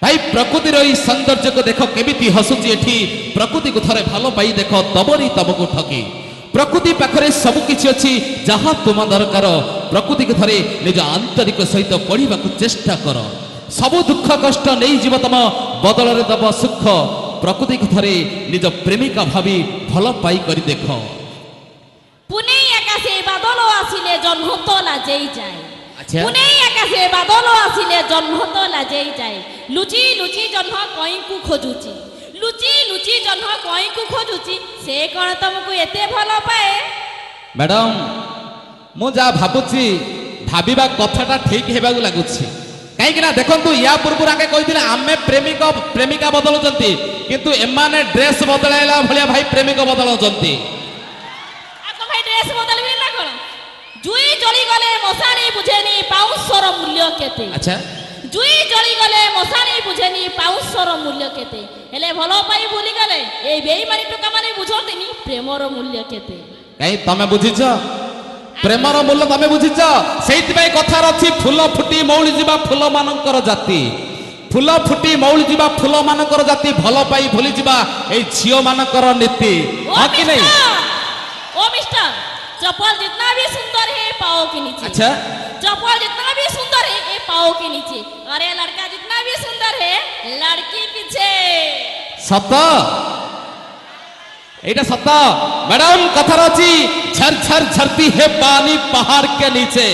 ভাই প্রকৃতির এই সৌন্দর্যকে দেখ কেমিতি হসুচি এটি প্রকৃতি থরে ভালো পাই দেখ তবরি তমকু ঠকি প্রকৃতি পাখে সবুকিছি অছি যাহা তুম দরকার প্রকৃতি থরে নিজ আন্তরিক সহিত পড়া চেষ্টা কর সবু দুঃখ কষ্ট নেই যাব তম বদলরে দব সুখ প্রকৃতি থরে নিজ প্রেমিকা ভাবি ভাল পাই করি দেখ পুনেই আকাশে বাদল আসিলে জহ্ন তো লাজেই যায় আচ্ছা পুনেই আকাশে বাদল আসিলে জহ্ন তো লাজেই যায় লুচি লুচি জহ্ন কইকু খোঁজুচি লুচি লুচি জহ্ন কইকু খোঁজুচি সে কোন তমকু এতে ভাল পায়ে ম্যাডাম মু যা ভাবুছি ভাবিবা কথাটা ঠিক হেবাকু লাগুছি কাইকি না দেখন্তু ইয়া পূর্বর আগে কইছিলে আমি প্রেমিকা বদলুচନ୍ତି কিন্তু এমানে ড্রেস বদলাইলা ভলিয়া ভাই প্রেমিক বদলুচନ୍ତି আক ভাই ড্রেস বদলবি না কোন জুই জলি গলে মশানি বুঝেনি পাউশর মূল্য কেতে আচ্ছা জুই জলি গলে মশানি বুঝেনি পাউশর মূল্য কেতে হেলে ভাল পাই ভুলি গলে এই বেইমানি টুকা মানে বুঝন্তিনি প্রেমর মূল্য কেতে কাই তুমি বুঝিছ প্রেমর মূল্য তুমি বুঝিছ সেইতিপাই কথার ଅଛି ফুল ফুটি মৌଳି ଯିବା ফুল ମାନଙ୍କର জাতি ফুল ফুটি মৌଳି ଯିବା ফুল ମାନଙ୍କର জাতি ভাল পাই ভুলি ଯିବା এই ঝিও ମାନଙ୍କର নীতি ହଁ କି नहीं ओ मिस्टर चप्पल जितना भी सुंदर है पाओ के नीचे अच्छा चप्पल जितना भी सुंदर है ये पाओ के नीचे अरे लड़का जितना भी सुंदर है लड़की पीछे सत এইটা সত ম্যাডাম কথার আছে ঝরঝর ঝরती है पानी पहाड़ के नीचे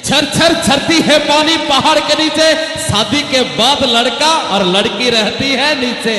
झरझर झरती है पानी पहाड़ के नीचे शादी के बाद लड़का और लड़की रहती है नीचे